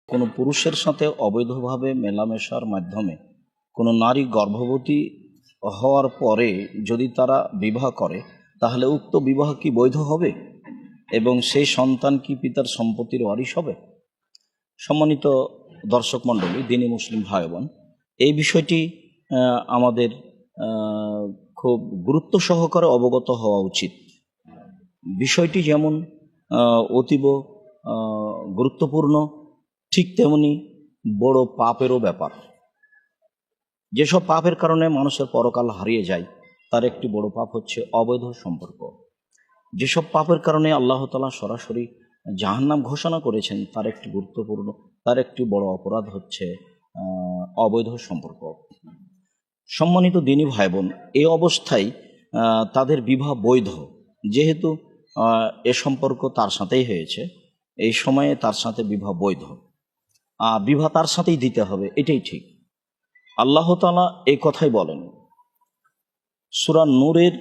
কোনো পুরুষের সাথে অবৈধভাবে মেলামেশার মাধ্যমে কোনো নারী গর্ভবতী হওয়ার পরে যদি তারা বিবাহ করে, তাহলে উক্ত বিবাহ কি বৈধ হবে এবং সেই সন্তান কি পিতার সম্পত্তির ওয়ারিশ হবে? সম্মানিত দর্শক মণ্ডলী, দিনী মুসলিম ভাই বোন, এই বিষয়টি আমাদের খুব গুরুত্ব সহকারে অবগত হওয়া উচিত। বিষয়টি যেমন অতীব গুরুত্বপূর্ণ, ঠিক তেমনি বড় পাপেরও ব্যাপার। যেসব পাপের কারণে মানুষের পরকাল হারিয়ে যায়, তার একটি বড় পাপ হচ্ছে অবৈধ সম্পর্ক। যেসব পাপের কারণে আল্লাহ তাআলা সরাসরি জাহান্নাম ঘোষণা করেছেন, তার একটি বড় অপরাধ হচ্ছে অবৈধ সম্পর্ক। সম্মানিত দিনী ভাই বোন, এই অবস্থায় তাদের বিবাহ বৈধ, যেহেতু এ সম্পর্ক তার সাথেই হয়েছে, এই সময়ে তার সাথে বিবাহ বৈধ, বিবাহ তার সাথেই দিতে হবে, এটাই ঠিক। আল্লাহ তাআলা এই কথাই বলেন। সূরা নূরের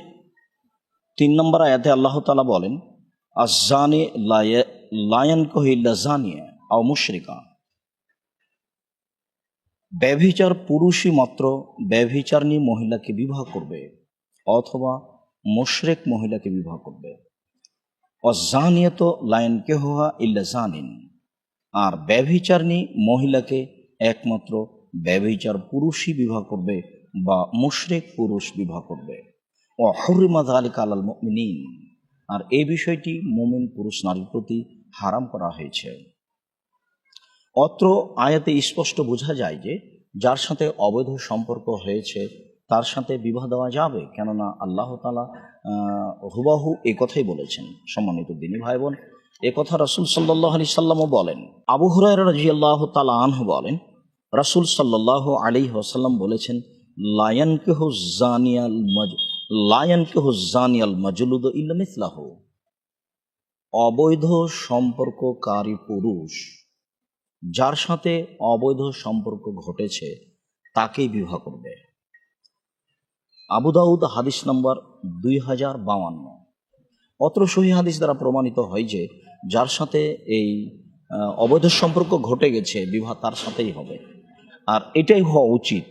3 নম্বর আয়াতে আল্লাহ তাআলা বলেন, আয-যানি লা ইয়ানকিহু ইল্লা যানিয়া আও মুশরিকা। ব্যভিচার পুরুষই মাত্র ব্যভিচারিণী মহিলাকে বিবাহ করবে অথবা মুশরিক মহিলাকে বিবাহ করবে। অয-যানিয়াতু লা ইয়ানকিহুহা ইল্লা যানিন। আর ব্যভিচারিণী মহিলাকে একমাত্র ব্যভিচার পুরুষই বিবাহ করবে বা মুশরিক পুরুষ বিবাহ করবে। ওয়াহুরিমা যালিকা আলাল মুমিনিন। আর এই বিষয়টি মুমিন পুরুষ নারীর প্রতি হারাম করা হয়েছে। অত্র আয়াতে স্পষ্ট বোঝা যায় যে যার সাথে অবৈধ সম্পর্ক হয়েছে তার সাথে বিবাহ দেওয়া যাবে, কেননা আল্লাহ তাআলা হুবাহু এই কথাই বলেছেন। সম্মানিত দিনী ভাই বোন, এ কথা রাসূল সাল্লাল্লাহু আলাইহি সাল্লামও বলেন। আবু হুরায়রা রাদিয়াল্লাহু তাআলা আনহু বলেন, রাসূল সাল্লাল্লাহু আলাইহি ওয়াসাল্লাম বলেছেন, লা ইয়ানকিহু যানিয়াল মাজলুদ ইল্লা মিসলাহু। অবৈধ সম্পর্ককারী পুরুষ যার সাথে অবৈধ সম্পর্ক ঘটেছে তাকেই বিবাহ করবে। আবু দাউদ হাদিস নম্বর 2052। অত্র সহিহ হাদিস দ্বারা প্রমাণিত হয় যে যার সাথে এই অবৈধ সম্পর্ক ঘটে গেছে, বিবাহ তার সাথেই হবে, আর এটাই হওয়া উচিত।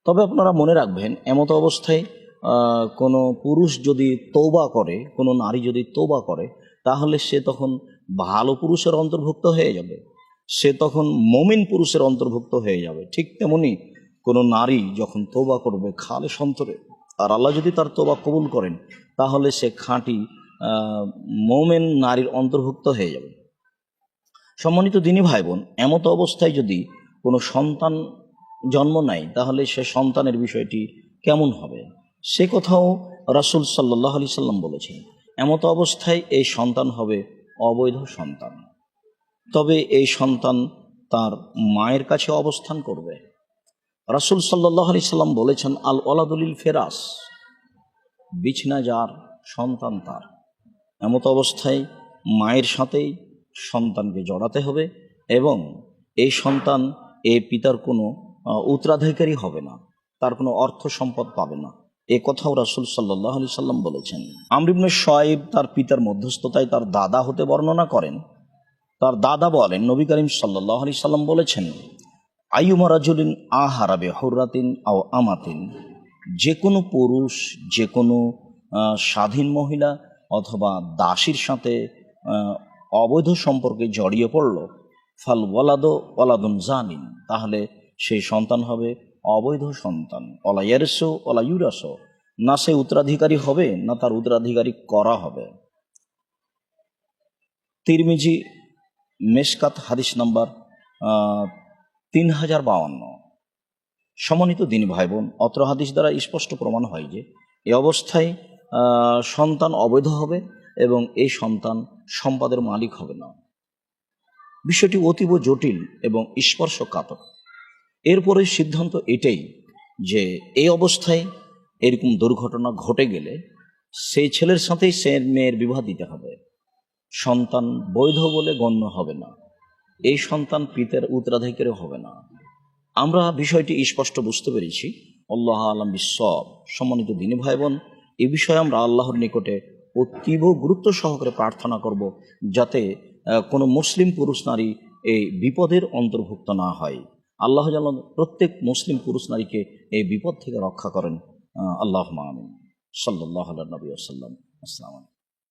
তবে আপনারা মনে রাখবেন, এমতো অবস্থায় কোনো পুরুষ যদি তওবা করে, কোনো নারী যদি তওবা করে, তাহলে সে তখন ভালো পুরুষের অন্তর্ভুক্ত হয়ে যাবে, সে তখন মুমিন পুরুষের অন্তর্ভুক্ত হয়ে যাবে। ঠিক তেমনি কোনো নারী যখন তওবা করবে খালেস অন্তরে, আর আল্লাহ যদি তার তওবা কবুল করেন, তাহলে সে খাঁটি মুমিন নারীর অন্তর্ভুক্ত হয়ে যাবে। সম্মানিত দিনী ভাই বোন, এমতো অবস্থায় যদি কোনো সন্তান জন্ম নেয়, তাহলে সে সন্তানের বিষয়টি কেমন হবে সে কথাও রাসূল সাল্লাল্লাহু আলাইহি সাল্লাম বলেছেন। এমতো অবস্থায় এই সন্তান হবে অবৈধ সন্তান। তবে এই সন্তান তার মায়ের কাছে অবস্থান করবে। রাসূল সাল্লাল্লাহু আলাইহি সাল্লাম বলেছেন, আল ওয়ালাদুল ফেরাস, বিছনা যার সন্তান তার। এমতো অবস্থায় মায়ের সাথেই সন্তানকে জড়াতে হবে এবং এই সন্তান এই পিতার কোনো উত্তরাধিকারী হবে না, তার কোনো অর্থ সম্পদ পাবে না। এ কথাও রাসূল সাল্লাল্লাহু আলাইহি সাল্লাম বলেছেন। আমর ইবনে শুআয়ব তার পিতার মধ্যস্থতায় তার দাদা হতে বর্ণনা করেন। তার দাদা বলেন, নবী করিম সাল্লাল্লাহু আলাইহি সাল্লাম বলেছেন, আইয়ুমা রাজুলিন আহারা বিহুররাতিন আও আমাতিন। যে কোনো পুরুষ যে কোনো স্বাধীন মহিলা অথবা দাসীর সাথে অবৈধ সম্পর্কে জড়িয়ে পড়ল, ফাল ওয়ালাদু ওয়ালাদুন জানিন, তাহলে সেই সন্তান হবে অবৈধ সন্তান। ওয়ালা ইয়ারসু ওয়ালা ইউরাসু, না সে উত্তরাধিকারী হবে না তার উত্তরাধিকারী করা হবে। তিরমিজি মেশকাত হাদিস নাম্বার 3052। সম্মানিত দিনী ভাই বোন, অত্র হাদিস দ্বারা স্পষ্ট প্রমাণ হয় যে এই অবস্থায় সন্তান অবৈধ হবে এবং এই সন্তান সম্পদের মালিক হবে না। বিষয়টি অতীব জটিল এবং স্পর্শকাতর। এরপরে সিদ্ধান্ত এটাই যে এই অবস্থায় এরকম দুর্ঘটনা ঘটে গেলে সেই ছেলের সাথেই সে মেয়ের বিবাহ দিতে হবে। সন্তান বৈধ বলে গণ্য হবে না, এই সন্তান পিতার উত্তরাধিকারী হবে না। আমরা বিষয়টি স্পষ্ট বুঝতে পেরেছি। আল্লাহ আলাম বিশ্বব। সম্মানিত দিনী ভাই বোন, এ বিষয়ে আমরা আল্লাহর নিকটে অতীব গুরুত্ব সহকারে প্রার্থনা করব, যাতে কোনো মুসলিম পুরুষ নারী এই বিপদের অন্তর্ভুক্ত না হয়। আল্লাহ যেন প্রত্যেক মুসলিম পুরুষ নারীকে এই বিপদ থেকে রক্ষা করেন। আল্লাহুম্মা আমিন। সাল্লাল্লাহু আলা নবী ওয়া সাল্লাম। আসসালামু আলাইকুম।